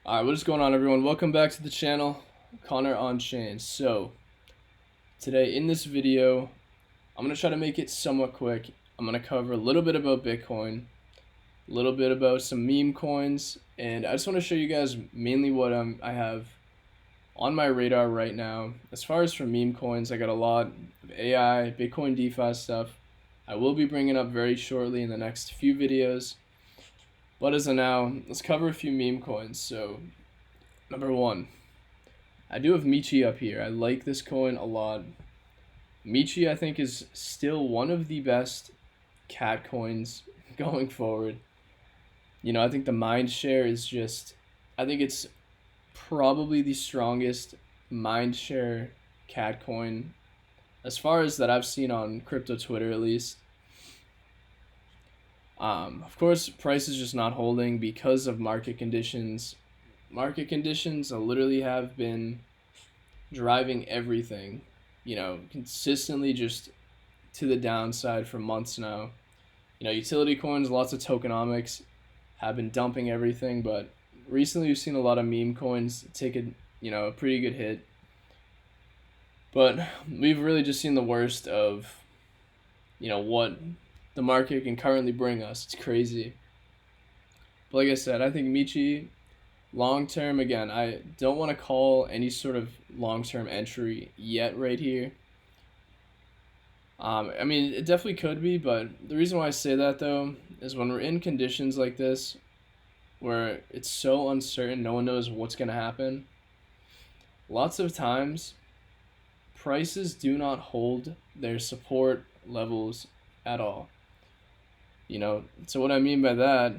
Alright, what is going on, everyone? Welcome back to the channel, Connor on Chain. So, today in this video, I'm going to try to make it somewhat quick. I'm going to cover a little bit about Bitcoin, a little bit about some meme coins, and I just want to show you guys mainly what I have on my radar right now. As far as for meme coins, I got a lot of AI, Bitcoin DeFi stuff I will be bringing up very shortly in the next few videos. But as of now, let's cover a few meme coins. So, number one, I do have Michi up here. I like this coin a lot. Michi, I think, is still one of the best cat coins going forward. I think the mind share is just, I think it's probably the strongest mind share cat coin as far as that I've seen on crypto Twitter, at least. Of course, price is just not holding because of market conditions. Market conditions literally have been driving everything, consistently just to the downside for months now. Utility coins, lots of tokenomics have been dumping everything, but recently we've seen a lot of meme coins take a pretty good hit. But we've really just seen the worst of, what the market can currently bring us. It's crazy. But like I said, I think Michi, long term, again, I don't want to call any sort of long term entry yet right here. I mean, it definitely could be, but the reason why I say that though is when we're in conditions like this, where it's so uncertain, no one knows what's going to happen. Lots of times, prices do not hold their support levels at all. So what I mean by that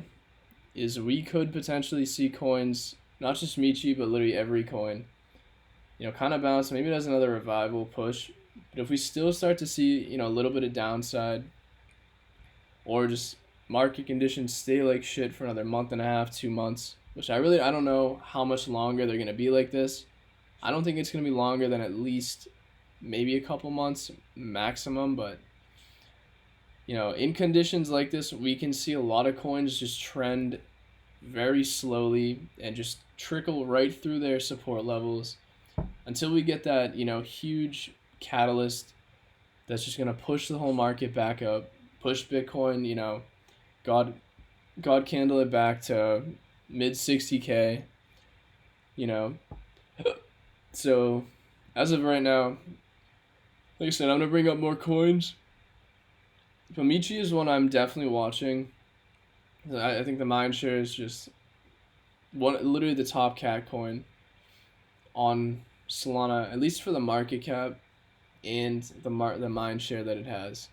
is we could potentially see coins, not just Michi, but literally every coin, kind of bounce. Maybe it has another revival push. But if we still start to see, a little bit of downside, or just market conditions stay like shit for another month and a half, 2 months, which I don't know how much longer they're going to be like this. I don't think it's going to be longer than at least maybe a couple months maximum, but in conditions like this, we can see a lot of coins just trend very slowly and just trickle right through their support levels until we get that, huge catalyst that's just going to push the whole market back up, push Bitcoin, God candle it back to mid 60K, So, as of right now, like I said, I'm going to bring up more coins. Michi is one I'm definitely watching. I think the mindshare is just literally the top cat coin on Solana, at least for the market cap and the mindshare that it has.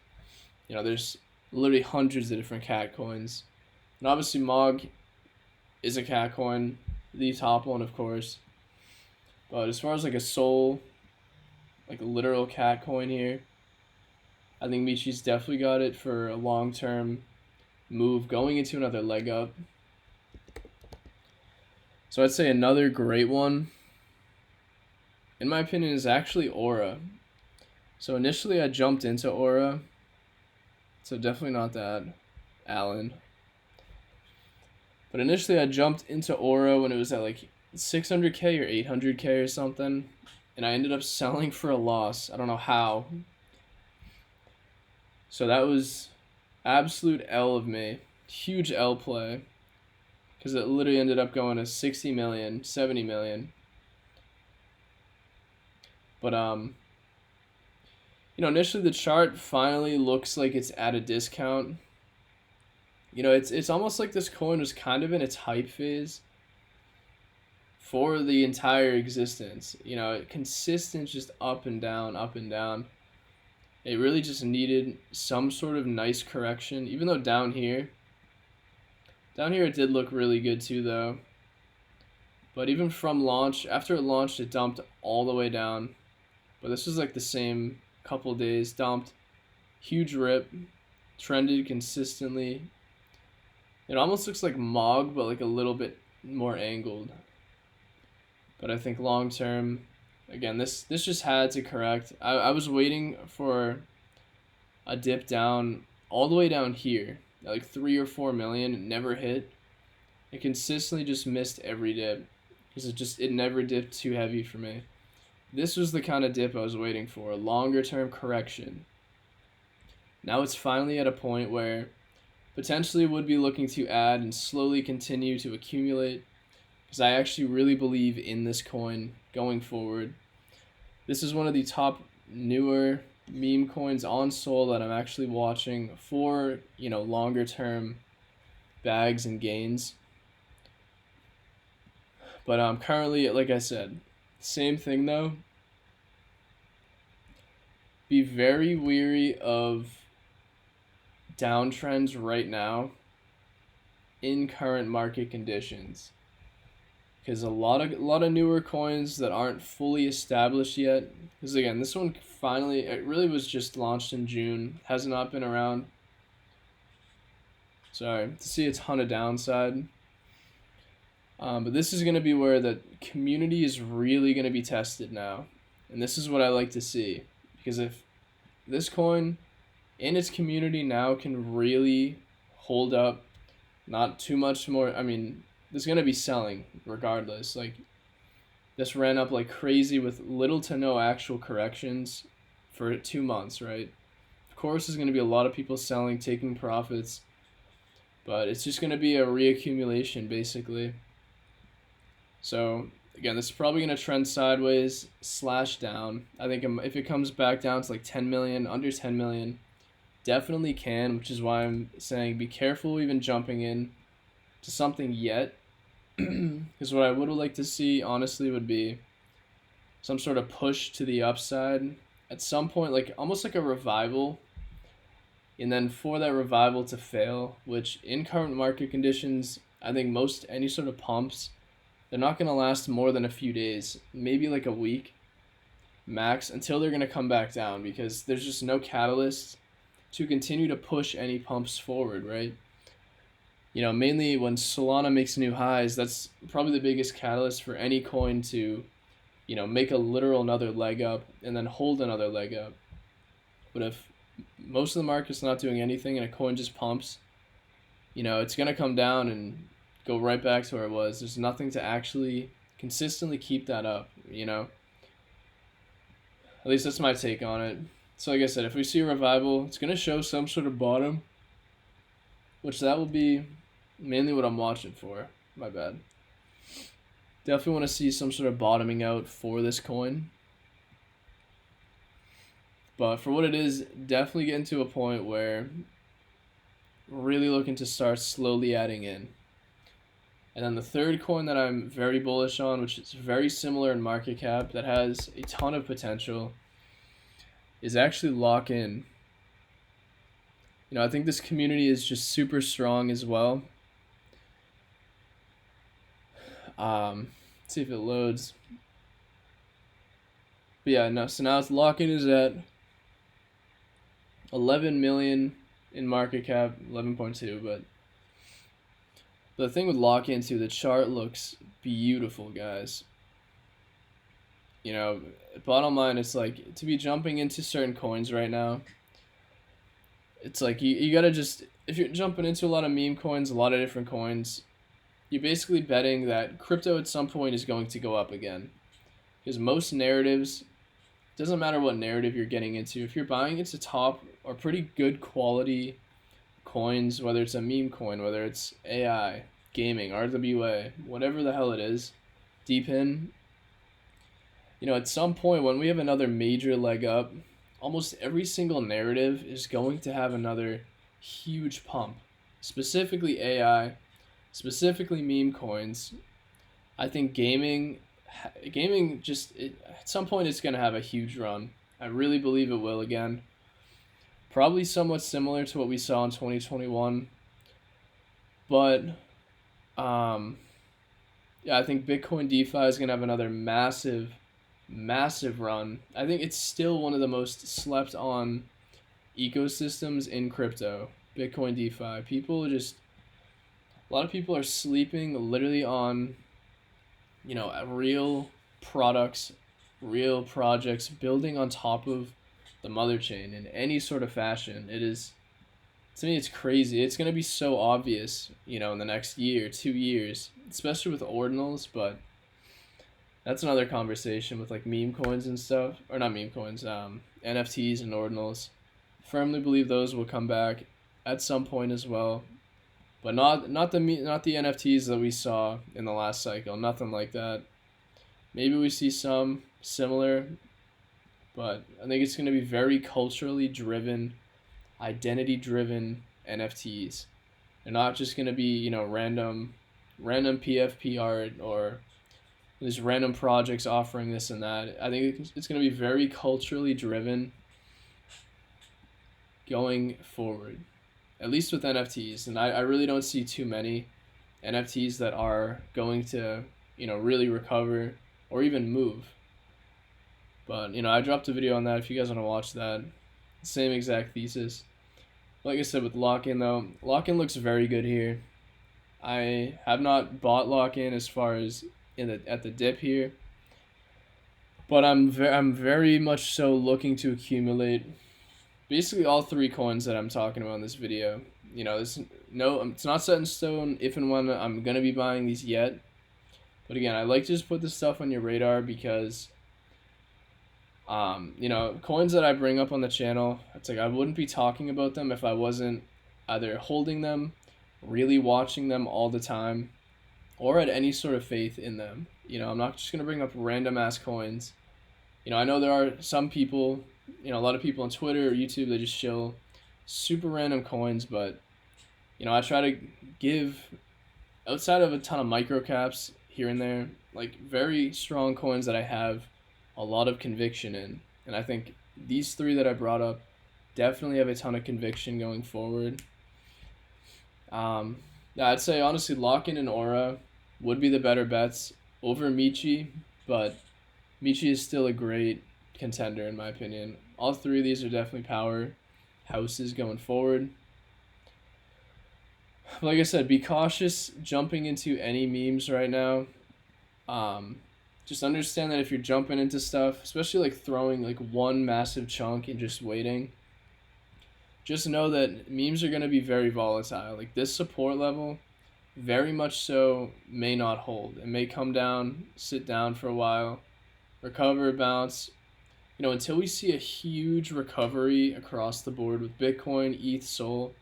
There's literally hundreds of different cat coins, and obviously Mog is a cat coin, the top one, of course. But as far as like a soul, like a literal cat coin here, I think Michi's definitely got it for a long-term move going into another leg up. So I'd say another great one, in my opinion, is actually Aura. So initially I jumped into Aura. So definitely not that, Alan. But initially I jumped into Aura when it was at like 600K or 800K or something. And I ended up selling for a loss. I don't know how. So that was absolute L of me. Huge L play. Because it literally ended up going to 60 million, 70 million. But, initially the chart finally looks like it's at a discount. It's almost like this coin was kind of in its hype phase for the entire existence. Consistent, just up and down, up and down. It really just needed some sort of nice correction, even though down here it did look really good too, though. But even from launch, after it launched, it dumped all the way down. But this was like the same couple days, dumped, huge rip, trended consistently. It almost looks like Mog, but like a little bit more angled. But I think long term, again, this just had to correct. I was waiting for a dip down all the way down here, like 3 or 4 million. It never hit. It consistently just missed every dip. because it never dipped too heavy for me. This was the kind of dip I was waiting for, a longer term correction. Now it's finally at a point where potentially would be looking to add and slowly continue to accumulate, because I actually really believe in this coin going forward. This is one of the top newer meme coins on Sol that I'm actually watching for, longer term bags and gains. But currently, like I said, same thing though. Be very weary of downtrends right now in current market conditions, because a lot of newer coins that aren't fully established yet. Because again, this one finally, it really was just launched in June, has not been around. Sorry to see a ton of downside. But this is going to be where the community is really going to be tested now. And this is what I like to see. Because if this coin in its community now can really hold up, not too much more. I mean, there's going to be selling regardless. Like, this ran up like crazy with little to no actual corrections for 2 months, right? Of course, there's going to be a lot of people selling, taking profits. But it's just going to be a reaccumulation, basically. So again, this is probably going to trend sideways / down. I think if it comes back down to like 10 million, under 10 million, definitely can, which is why I'm saying be careful even jumping in to something yet. Because what I would like to see, honestly, would be some sort of push to the upside at some point, like almost like a revival. And then for that revival to fail, which in current market conditions, I think most any sort of pumps, they're not going to last more than a few days, maybe like a week max, until they're going to come back down, because there's just no catalyst to continue to push any pumps forward, right? Mainly when Solana makes new highs, that's probably the biggest catalyst for any coin to, make a literal another leg up and then hold another leg up. But if most of the market's not doing anything and a coin just pumps, it's going to come down and go right back to where it was. There's nothing to actually consistently keep that up, At least that's my take on it. So like I said, if we see a revival, it's going to show some sort of bottom, which that will be mainly what I'm watching for. My bad. Definitely want to see some sort of bottoming out for this coin. But for what it is, definitely getting to a point where we're really looking to start slowly adding in. And then the third coin that I'm very bullish on, which is very similar in market cap, that has a ton of potential, is actually Lockin. I think this community is just super strong as well. Let's see if it loads. But yeah, no. So now Lockin is at 11 million in market cap, 11.2, but the thing with Lockin too, the chart looks beautiful, guys. Bottom line, it's like to be jumping into certain coins right now. It's like you gotta just, if you're jumping into a lot of meme coins, a lot of different coins, you're basically betting that crypto at some point is going to go up again. Because most narratives, doesn't matter what narrative you're getting into, if you're buying into top or pretty good quality coins, whether it's a meme coin, whether it's AI, gaming, RWA, whatever the hell it is, deep in, at some point when we have another major leg up, almost every single narrative is going to have another huge pump. Specifically AI, specifically meme coins. I think gaming just, at some point it's going to have a huge run. I really believe it will again. Probably somewhat similar to what we saw in 2021. But, yeah, I think Bitcoin DeFi is going to have another massive run. I think it's still one of the most slept on ecosystems in crypto, Bitcoin DeFi. A lot of people are sleeping literally on, real products, real projects building on top of the mother chain in any sort of fashion. It is, to me, it's crazy. It's going to be so obvious, in the next year, 2 years, especially with ordinals, but That's another conversation with like meme coins and stuff, or not meme coins, NFTs and ordinals. Firmly believe those will come back at some point as well, but not the NFTs that we saw in the last cycle. Nothing like that. Maybe we see some similar, but I think it's going to be very culturally driven, identity driven NFTs. They're not just going to be, random PFP art or there's random projects offering this and that. I think it's going to be very culturally driven going forward, at least with NFTs. And I really don't see too many NFTs that are going to, really recover or even move. But, I dropped a video on that if you guys want to watch that. Same exact thesis. Like I said with Lockin though, Lockin looks very good here. I have not bought Lockin as far as at the dip here, but I'm very much so looking to accumulate basically all three coins that I'm talking about in this video. It's not set in stone if and when I'm gonna be buying these yet. But again, I like to just put this stuff on your radar because coins that I bring up on the channel, it's like I wouldn't be talking about them if I wasn't either holding them, really watching them all the time, or had any sort of faith in them. I'm not just going to bring up random ass coins. I know there are some people, a lot of people on Twitter or YouTube that just show super random coins, but, I try to give, outside of a ton of micro caps here and there, like very strong coins that I have a lot of conviction in. And I think these three that I brought up definitely have a ton of conviction going forward. Yeah, I'd say honestly Lockin and Aura would be the better bets over Michi, but Michi is still a great contender in my opinion. All three of these are definitely power houses going forward. Like I said, be cautious jumping into any memes right now. Just understand that if you're jumping into stuff, especially like throwing like one massive chunk and just waiting, just know that memes are going to be very volatile. Like this support level, very much so, may not hold. It may come down, sit down for a while, recover, bounce. Until we see a huge recovery across the board with Bitcoin, ETH, Sol,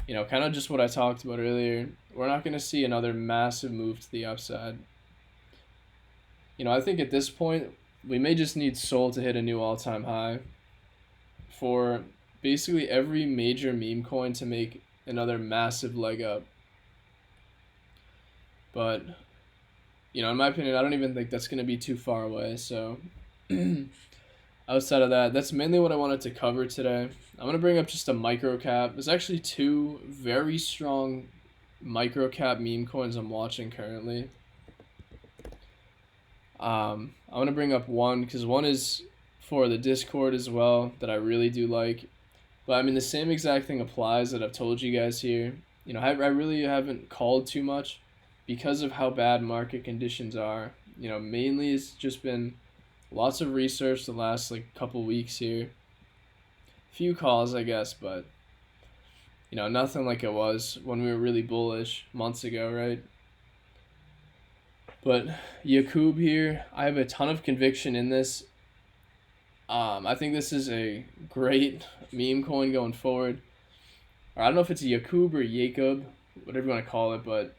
kind of just what I talked about earlier, we're not going to see another massive move to the upside. I think at this point, we may just need Sol to hit a new all-time high for basically every major meme coin to make another massive leg up. But, in my opinion, I don't even think that's going to be too far away. So, outside of that, that's mainly what I wanted to cover today. I'm going to bring up just a micro cap. There's actually two very strong micro cap meme coins I'm watching currently. I want to bring up one because one is for the Discord as well that I really do like. But I mean, the same exact thing applies that I've told you guys here. I really haven't called too much because of how bad market conditions are. Mainly it's just been lots of research the last like couple weeks here. Few calls, I guess, but nothing like it was when we were really bullish months ago, right? But Yakub here, I have a ton of conviction in this. I think this is a great meme coin going forward. Or I don't know if it's a Yakub or Jacob, whatever you want to call it, but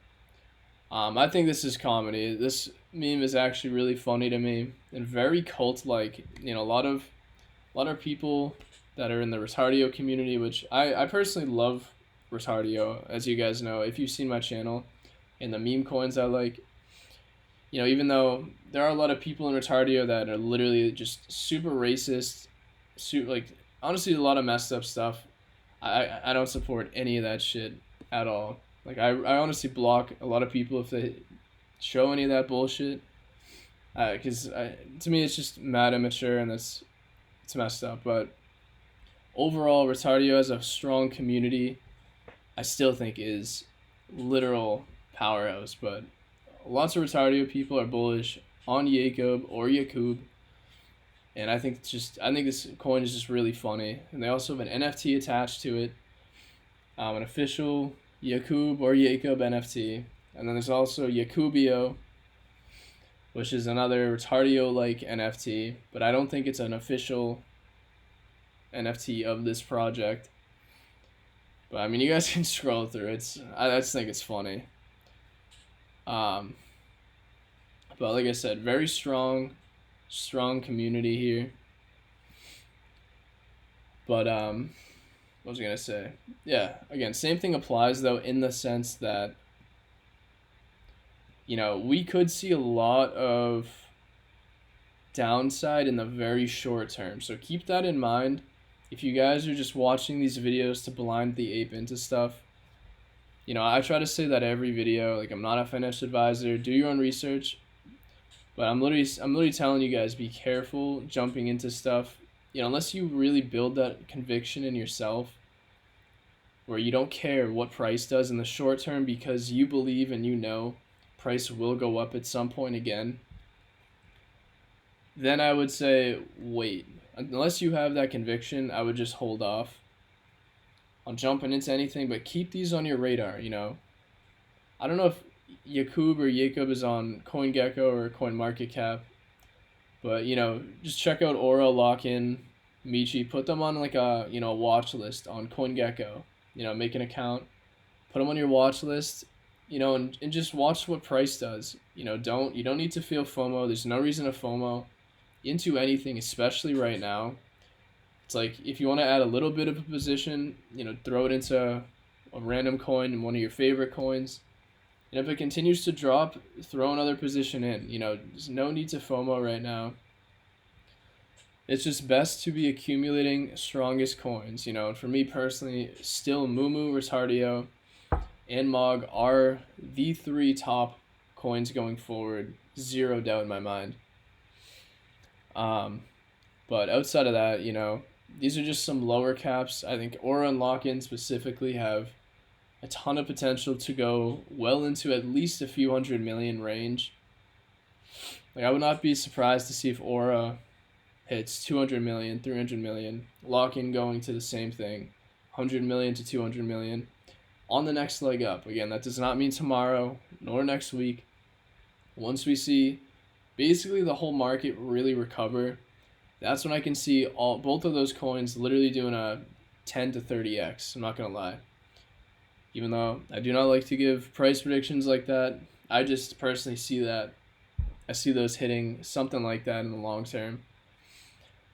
I think this is comedy. This meme is actually really funny to me and very cult-like. A lot of people that are in the Retardio community, which I personally love Retardio, as you guys know, if you've seen my channel, and the meme coins I like. Even though there are a lot of people in Retardio that are literally just super racist, honestly a lot of messed up stuff. I don't support any of that shit at all. Like I honestly block a lot of people if they show any of that bullshit. Because to me it's just mad immature and it's messed up. But overall, Retardio as a strong community, I still think is literal powerhouse. But lots of Retardio people are bullish on Jacob or Yakub, and I think this coin is just really funny. And they also have an NFT attached to it, an official Yakub or Jacob NFT, and then there's also Yakubio, which is another Retardio like NFT, but I don't think it's an official NFT of this project. But I mean, you guys can scroll through. I just think it's funny. Um, but like I said, very strong community here. But what was I gonna say? Yeah, again, same thing applies though in the sense that we could see a lot of downside in the very short term. So keep that in mind. If you guys are just watching these videos to blind the ape into stuff, I try to say that every video. Like, I'm not a financial advisor. Do your own research. But I'm literally telling you guys, be careful jumping into stuff. Unless you really build that conviction in yourself, where you don't care what price does in the short term because you believe and price will go up at some point again, then I would say wait. Unless you have that conviction, I would just hold off on jumping into anything, but keep these on your radar. I don't know if Jacob is on CoinGecko or CoinMarketCap, but just check out Aura, Lockin, Michi. Put them on like a watch list on CoinGecko. Make an account, put them on your watch list. And just watch what price does. You don't need to feel FOMO. There's no reason to FOMO into anything, especially right now. It's like if you want to add a little bit of a position, throw it into a random coin and one of your favorite coins. And if it continues to drop, throw another position in. There's no need to FOMO right now. It's just best to be accumulating strongest coins. And for me personally, still Mumu, Retardio, and Mog are the 3 top coins going forward. Zero doubt in my mind. But outside of that, these are just some lower caps. I think Aura and Lockin specifically have a ton of potential to go well into at least a few 100 million range. Like, I would not be surprised to see if Aura hits 200 million, 300 million. Lockin going to the same thing, 100 million to 200 million on the next leg up. Again, that does not mean tomorrow nor next week. Once we see basically the whole market really recover, that's when I can see both of those coins literally doing a 10 to 30x. I'm not going to lie. Even though I do not like to give price predictions like that, I just personally see that. I see those hitting something like that in the long term.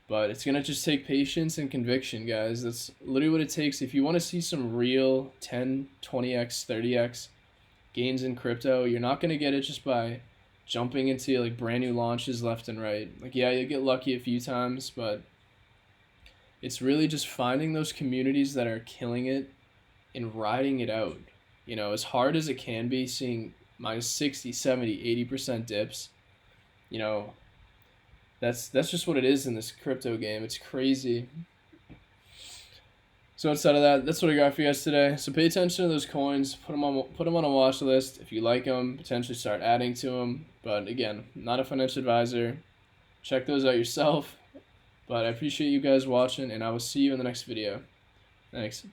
But it's going to just take patience and conviction, guys. That's literally what it takes. If you want to see some real 10, 20x, 30x gains in crypto, you're not going to get it just by jumping into like brand new launches left and right. Like, yeah, you get lucky a few times, but it's really just finding those communities that are killing it and riding it out. As hard as it can be, seeing minus 60, 70, 80% dips, that's just what it is in this crypto game. It's crazy. So outside of that, that's what I got for you guys today. So pay attention to those coins. Put them on a watch list. If you like them, potentially start adding to them. But again, not a financial advisor. Check those out yourself. But I appreciate you guys watching, and I will see you in the next video. Thanks.